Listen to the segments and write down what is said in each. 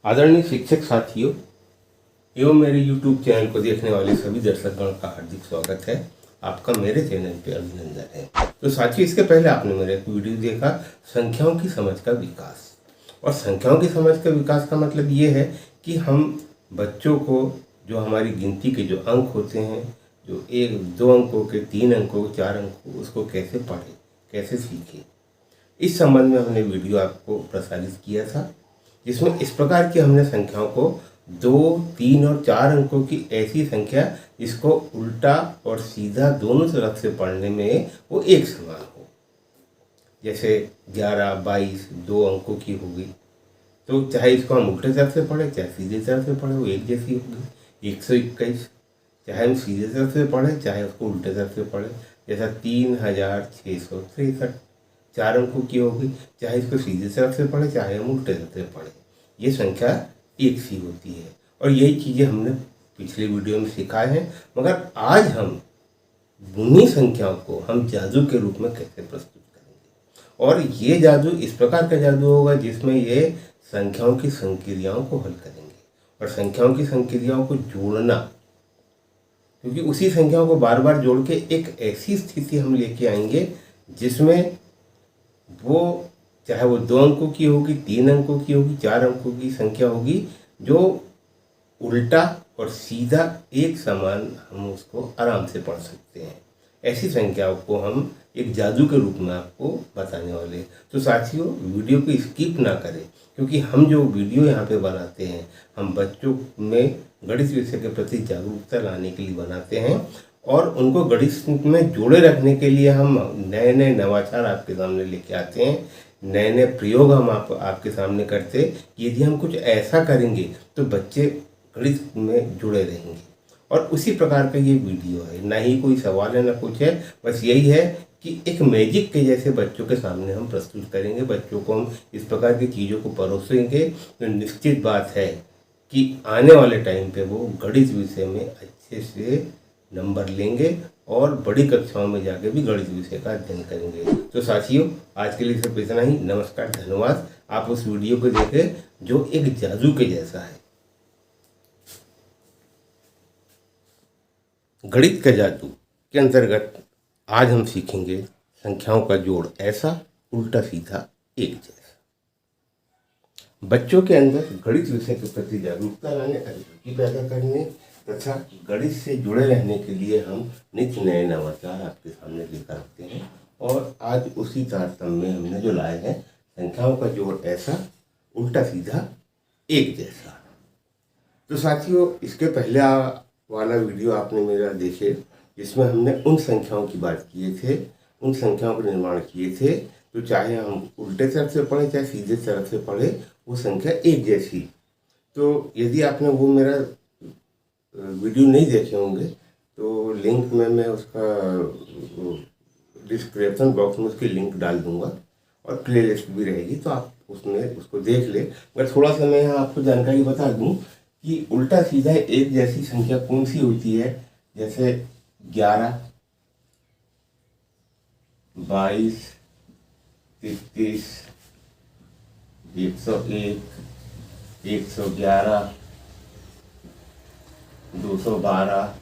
आदरणीय शिक्षक साथियों एवं मेरे YouTube चैनल को देखने वाले सभी दर्शकगण का हार्दिक स्वागत है। आपका मेरे चैनल पे अभिनंदन है। तो साथियों, इसके पहले आपने मेरा एक वीडियो देखा संख्याओं की समझ का विकास। और संख्याओं की समझ का विकास का मतलब ये है कि हम बच्चों को जो हमारी गिनती के जो अंक होते हैं, जो 1-2 अंकों के, 3 अंकों, 4 अंकों, उसको कैसे पढ़ें, कैसे सीखें, इस संबंध में हमने वीडियो आपको प्रसारित किया था, जिसमें इस प्रकार की हमने संख्याओं को 2, 3 और 4 अंकों की ऐसी संख्या जिसको उल्टा और सीधा दोनों तरफ से पढ़ने में वो एक समान हो। जैसे 11, 22 2 अंकों की होगी, तो चाहे इसको हम उल्टे तरफ से पढ़ें चाहे सीधे तरफ से पढ़ें, वो एक जैसी होगी। 121 चाहे हम सीधे तरफ से पढ़ें चाहे उसको उल्टे तरफ से पढ़ें, जैसा 3663 4 अंकों की होगी, चाहे इसको सीधे तरफ से पढ़े चाहे हम उल्टे तरफ से पढ़े, ये संख्या एक सी होती है। और यही चीज़ें हमने पिछले वीडियो में सिखाए हैं। मगर आज हम उन्हीं संख्याओं को हम जादू के रूप में कैसे प्रस्तुत करेंगे, और ये जादू इस प्रकार का जादू होगा जिसमें ये संख्याओं की संक्रियाओं को हल करेंगे। और संख्याओं की संक्रियाओं को जोड़ना, क्योंकि उसी संख्याओं को बार बार जोड़ के एक ऐसी स्थिति हम लेके आएंगे जिसमें वो चाहे वो 2 अंकों की होगी, 3 अंकों की होगी, 4 अंकों की संख्या होगी, जो उल्टा और सीधा एक समान हम उसको आराम से पढ़ सकते हैं। ऐसी संख्याओं को हम एक जादू के रूप में आपको बताने वाले हैं। तो साथियों, वीडियो को स्किप ना करें, क्योंकि हम जो वीडियो यहाँ पे बनाते हैं हम बच्चों में गणित विषय के प्रति जागरूकता लाने के लिए बनाते हैं, और उनको गणित में जोड़े रखने के लिए हम नए नए नवाचार आपके सामने लेके आते हैं, नए नए प्रयोग हम आपके सामने करते हैं। यदि हम कुछ ऐसा करेंगे तो बच्चे गणित में जुड़े रहेंगे। और उसी प्रकार का ये वीडियो है, ना ही कोई सवाल है ना कुछ है, बस यही है कि एक मैजिक के जैसे बच्चों के सामने हम प्रस्तुत करेंगे। बच्चों को हम इस प्रकार की चीज़ों को परोसेंगे तो निश्चित बात है कि आने वाले टाइम पे वो गणित विषय में अच्छे से नंबर लेंगे और बड़ी कक्षाओं में जाके भी गणित विषय का अध्ययन करेंगे। तो साथियों, आज के लिए सिर्फ इतना ही। नमस्कार, धन्यवाद। आप उस वीडियो को देखें जो एक जादू के जैसा है। गणित के जादू के अंतर्गत आज हम सीखेंगे संख्याओं का जोड़ ऐसा, उल्टा सीधा एक जैसा। बच्चों के अंदर गणित विषय के प्रति जागरूकता लाने, रुचि पैदा करने तथा गणित से जुड़े रहने के लिए हम नित्य नए नवाचार आपके सामने लेकर आते हैं। और आज उसी तारतम्य में हमने जो लाए हैं संख्याओं का जोड़ ऐसा, उल्टा सीधा एक जैसा। तो साथियों, इसके पहले वाला वीडियो आपने मेरा देखे जिसमें हमने उन संख्याओं की बात किए थे, उन संख्याओं का निर्माण किए थे, तो चाहे हम उल्टे तरफ से पढ़े चाहे सीधे तरफ से पढ़े वो संख्या एक जैसी। तो यदि आपने वो मेरा वीडियो नहीं देखे होंगे तो लिंक में मैं उसका डिस्क्रिप्शन बॉक्स में उसकी लिंक डाल दूंगा और प्लेलिस्ट भी रहेगी, तो आप उसमें उसको देख ले। मगर थोड़ा सा मैं यहाँ आपको जानकारी बता दूं कि उल्टा सीधा एक जैसी संख्या कौन सी होती है। जैसे 11, 22, 33, 101, 111, 212,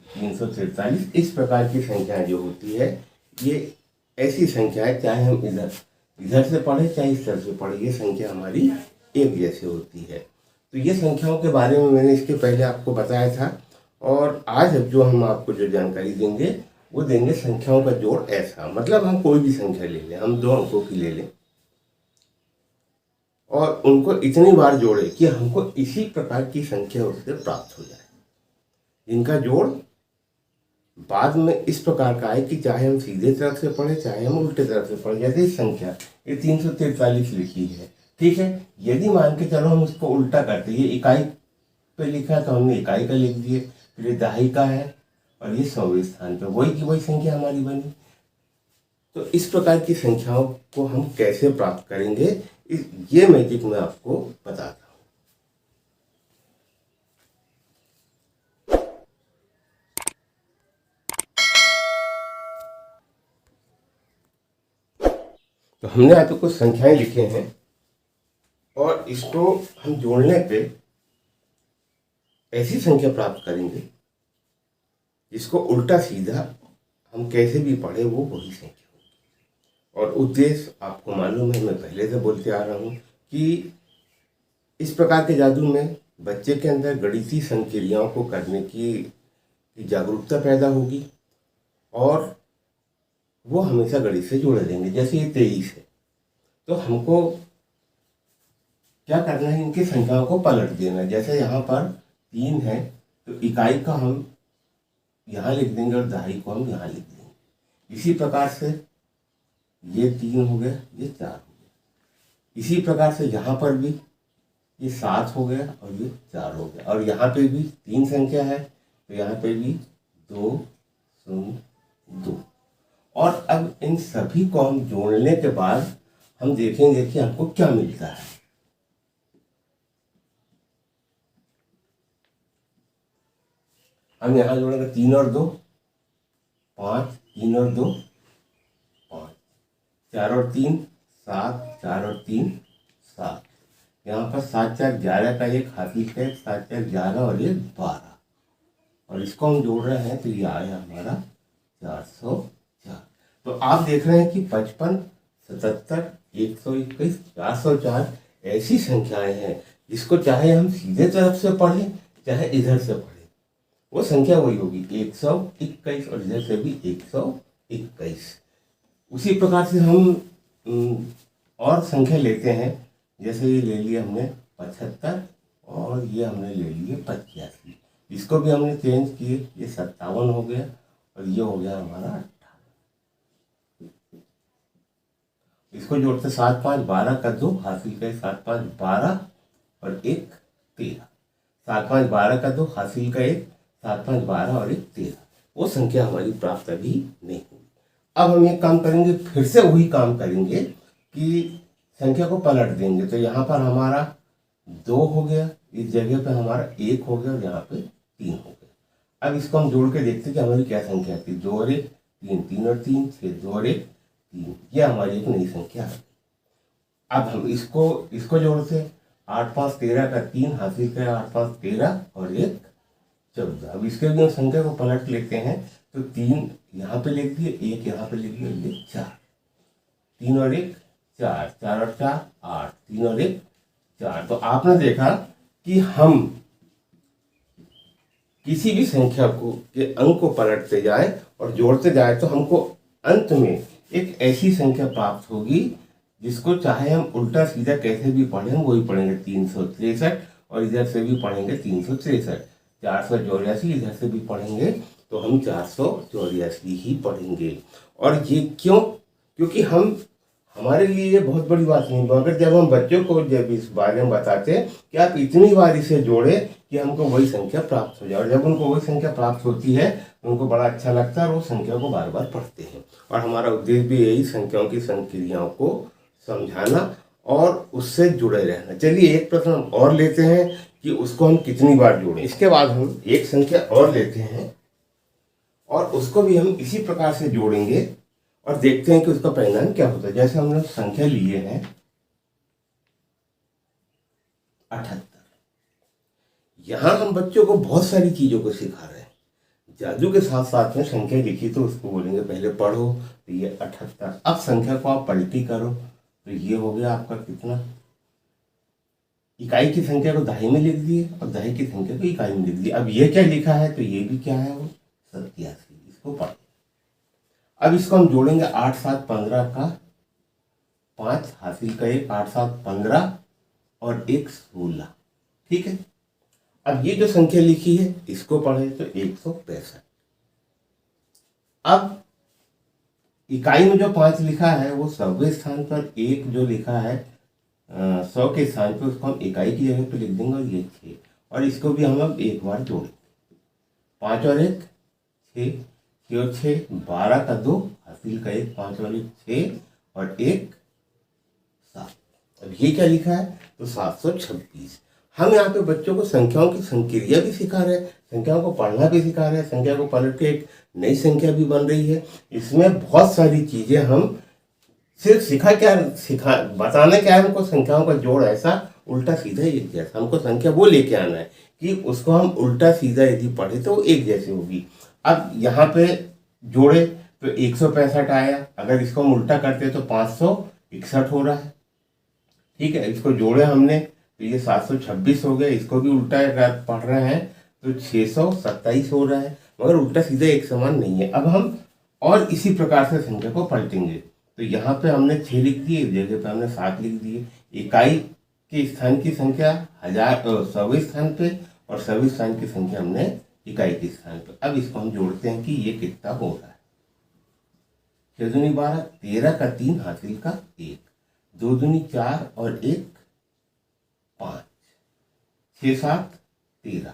343, इस प्रकार की संख्याएं जो होती है, ये ऐसी संख्या है, चाहे हम इधर से पढ़े चाहे इस तरफ से पढ़े, ये संख्या हमारी एक जैसी होती है। तो ये संख्याओं के बारे में मैंने इसके पहले आपको बताया था, और आज जो हम आपको जो जानकारी देंगे वो देंगे संख्याओं का जोड़ ऐसा। मतलब हम कोई भी संख्या ले लें, हम 2 अंकों की ले लें और उनको इतनी बार जोड़े कि हमको इसी प्रकार की संख्या उससे प्राप्त हो जाए, जिनका जोड़ बाद में इस प्रकार का है कि चाहे हम सीधे तरफ से पढ़े चाहे हम उल्टे तरफ से पढ़े। जैसे इस संख्या ये 343 लिखी है, ठीक है। यदि मान के चलो हम उसको उल्टा करते, ये इकाई पे लिखा है तो हमने इकाई का लिख दिए, फिर ये दहाई का है और ये 100वें स्थान पे, वही की वही संख्या हमारी बनी। तो इस प्रकार की संख्याओं को हम कैसे प्राप्त करेंगे, ये मैजिक मैं आपको बताता हूँ। तो हमने यहाँ पे कुछ संख्याएं लिखे हैं और इसको हम जोड़ने पे ऐसी संख्या प्राप्त करेंगे जिसको उल्टा सीधा हम कैसे भी पढ़े वो वही संख्या होगी। और उद्देश्य आपको मालूम है, मैं पहले से बोलते आ रहा हूँ कि इस प्रकार के जादू में बच्चे के अंदर गणितीय संक्रियाओं को करने की जागरूकता पैदा होगी और वो हमेशा गणित से जुड़े रहेंगे। जैसे ये 23 है तो हमको क्या करना है, इनकी संख्याओं को पलट देना है। जैसे यहाँ पर 3 है तो इकाई का हम यहाँ लिख देंगे और दहाई को हम यहाँ लिख देंगे। इसी प्रकार से ये 3 हो गया, ये 4 हो गया। इसी प्रकार से यहाँ पर भी ये 7 हो गया और ये 4 हो गया। और यहाँ पे भी 3 संख्या है तो यहाँ पे भी 2 0 2। और अब इन सभी को हम जोड़ने के बाद हम देखेंगे कि हमको क्या मिलता है। हम यहाँ जोड़ेंगे 3 और 2 5, 3 और 2 5, 4 और 3 7, 4 और 3 7। यहाँ पर 7 4 11 का एक हासिल है, 7 4 11 और ये 12। और इसको हम जोड़ रहे हैं तो ये आया हमारा 404। तो आप देख रहे हैं कि 55 77 121 404 ऐसी संख्याएं हैं जिसको चाहे हम सीधे तरफ से पढ़ें चाहे इधर से पढ़ें वो संख्या वही होगी 121 और इधर से भी 121। उसी प्रकार से हम और संख्या लेते हैं। जैसे ये ले लिया हमने 75 और ये हमने ले लिए 85। इसको भी हमने चेंज किए, ये 57 हो गया और ये हो गया हमारा 58। इसको जोड़ते 7 5 12 का 2 हासिल का 7 5 12 और 1 13। 7 5 12 का 2 हासिल का 1 7 5 12 और 1 13। वो संख्या हमारी प्राप्त अभी नहीं हुई। अब हम एक काम करेंगे, फिर से वही काम करेंगे कि संख्या को पलट देंगे। तो यहाँ पर हमारा 2 हो गया, इस जगह पे हमारा 1 हो गया और यहाँ पे 3 हो गया। अब इसको हम जोड़ के देखते हैं कि हमारी क्या संख्या थी। 2 और 1 3, 3 और 3 6, 2 और 1 3। ये हमारी एक नई संख्या है। अब हम इसको जोड़ते 8 5 13 का 3 हासिल का 8 5 13 और 1 14। अब इसके भी हम संख्या को पलट लेते हैं तो 3 यहाँ पे लिख दिए, 1 यहाँ पे लिख दिए, ये 4। 3 और 1 4, 4 और 4 8, 3 और 1 4। तो आपने देखा कि हम किसी भी संख्या को के अंक को पलटते जाए और जोड़ते जाए तो हमको अंत में एक ऐसी संख्या प्राप्त होगी जिसको चाहे हम उल्टा सीधा कैसे भी पढ़ें वही पढ़ेंगे 363। और इधर से भी पढ़ेंगे 363। 484 इधर से भी पढ़ेंगे तो हम 484 ही पढ़ेंगे। और ये क्यों? क्योंकि हमारे लिए ये बहुत बड़ी बात नहीं, मगर जब हम बच्चों को जब इस बारे में बताते हैं कि आप इतनी बार इसे जोड़े कि हमको वही संख्या प्राप्त हो जाए, और जब उनको वही संख्या प्राप्त होती है तो उनको बड़ा अच्छा लगता है और वो संख्या को बार बार पढ़ते हैं। और हमारा उद्देश्य भी यही संख्याओं की संक्रियाओं को समझाना और उससे जुड़े रहना। चलिए एक प्रश्न हम और लेते हैं कि उसको हम कितनी बार जोड़ें। इसके बाद हम एक संख्या और लेते हैं और उसको भी हम इसी प्रकार से जोड़ेंगे और देखते हैं कि उसका परिणाम क्या होता है। जैसे हमने संख्या लिए है 78। यहाँ हम बच्चों को बहुत सारी चीज़ों को सिखा रहे हैं। जादू के साथ साथ में संख्या लिखी तो उसको बोलेंगे पहले पढ़ो, तो ये 78। अब संख्या को आप पलटी करो तो ये हो गया आपका कितना, इकाई की संख्या को दहाई में लिख दिए और दहाई की संख्या को इकाई में लिख दिए। अब ये क्या लिखा है तो ये भी क्या है, वो 87। इसको पढ़। अब इसको हम जोड़ेंगे 8 7 15 का 5 हासिल का 1 8 7 15 और 1 16। ठीक है। अब ये जो संख्या लिखी है इसको पढ़े तो 165। अब इकाई में जो 5 लिखा है वो 100वें स्थान पर, 1 जो लिखा है 100 के स्थान पर उसको हम इकाई की जगह पे लिख देंगे और ये 6। और इसको भी हम अब एक बार जोड़ेंगे। 5 और 1 6, 6 और 6 12 का 2 हासिल का 1 5 और 1 6 और 1 7। अब ये क्या लिखा है तो 726। हम यहाँ पे बच्चों को संख्याओं की संक्रिया भी सिखा रहे हैं, संख्याओं को पढ़ना भी सिखा रहे हैं, संख्या को पलट के एक नई संख्या भी बन रही है। इसमें बहुत सारी चीज़ें हम सिर्फ बताने क्या है हमको, संख्याओं का जोड़ ऐसा उल्टा सीधा एक जैसा, हमको संख्या वो लेके आना है कि उसको हम उल्टा सीधा यदि पढ़े तो वो एक जैसी होगी। अब यहाँ पे जोड़े तो 165 आया, अगर इसको हम उल्टा करते तो 561 हो रहा है। ठीक है, इसको जोड़े हमने तो ये 726 हो गया, इसको भी उल्टा अगर पढ़ रहे हैं तो 627 हो रहा है, मगर उल्टा सीधा एक समान नहीं है। अब हम और इसी प्रकार से संख्या को पलटेंगे, तो यहाँ पे हमने 6 लिख दिए, इस जगह पे हमने 7 लिख दिए। इकाई के स्थान की संख्या सौवें स्थान पे और सौवें स्थान की संख्या हमने इकाई के स्थान पे। अब इसको हम जोड़ते हैं कि ये कितना हो रहा है। 6 दूनी 12, 13 का 3 हासिल का 1, 2 दूनी 4 और 1 5, 6 7 13,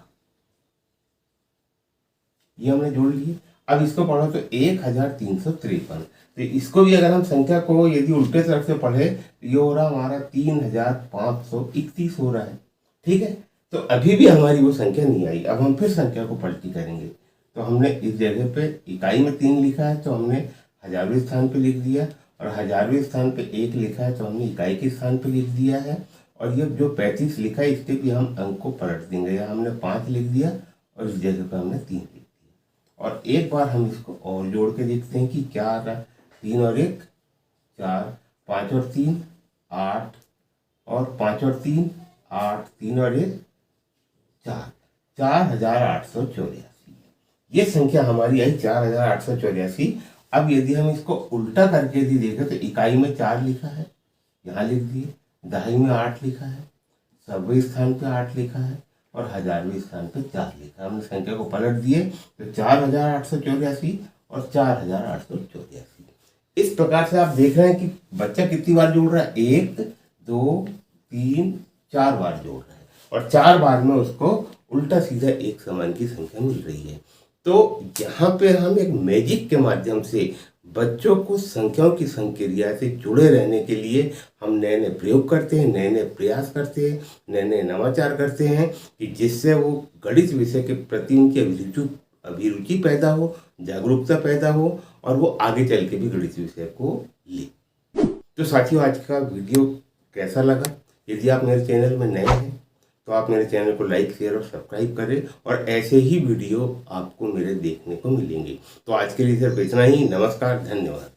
ये हमने जोड़ लिए। अब इसको पढ़ो तो 1353, तो इसको भी अगर हम संख्या को यदि उल्टे तरफ से पढ़े तो ये हो रहा हमारा 3531 हो रहा है। ठीक है, तो अभी भी हमारी वो संख्या नहीं आई। अब हम फिर संख्या को पलटी करेंगे, तो हमने इस जगह पे इकाई में 3 लिखा है तो हमने हजारवें स्थान पे लिख दिया, और हजारवें स्थान पे 1 लिखा है तो हमने इकाई के स्थान पे लिख दिया है। और ये जो 35 लिखा है इसके भी हम अंक को पलट देंगे, यहाँ हमने 5 लिख दिया और इस जगह पे हमने 3 लिख दिया। और एक बार हम इसको और जोड़ के देखते हैं कि क्या आ रहा है। 3 और 1 4, 5 और 3 8, और 5 और 3 8, 3 और 1 4, 4884, ये संख्या हमारी आई 4884। अब यदि हम इसको उल्टा करके यदि देखें तो इकाई में 4 लिखा है, यहाँ लिख दिए, दहाई में 8 लिखा है, सौवें स्थान पे 8 लिखा है और हजारवें स्थान पे 4 लिखा है। हमने संख्या को पलट दिए तो 4884 और 4884। इस प्रकार से आप देख रहे हैं कि बच्चा कितनी बार जोड़ रहा है, 1 2 3 4 बार जोड़ रहा है, और 4 बार में उसको उल्टा सीधा एक समान की संख्या मिल रही है। तो यहाँ पे हम एक मैजिक के माध्यम से बच्चों को संख्याओं की संक्रिया से जुड़े रहने के लिए हम नए नए प्रयोग करते हैं, नए नए प्रयास करते हैं, नए नए नवाचार करते हैं कि जिससे वो गणित विषय के प्रति उनकी अभिरुचि पैदा हो, जागरूकता पैदा हो और वो आगे चल के भी गणित विषय को ले। तो साथियों, आज का वीडियो कैसा लगा? यदि आप मेरे चैनल में नए हैं तो आप मेरे चैनल को लाइक शेयर और सब्सक्राइब करें, और ऐसे ही वीडियो आपको मेरे देखने को मिलेंगे। तो आज के लिए सिर्फ इतना ही। नमस्कार, धन्यवाद।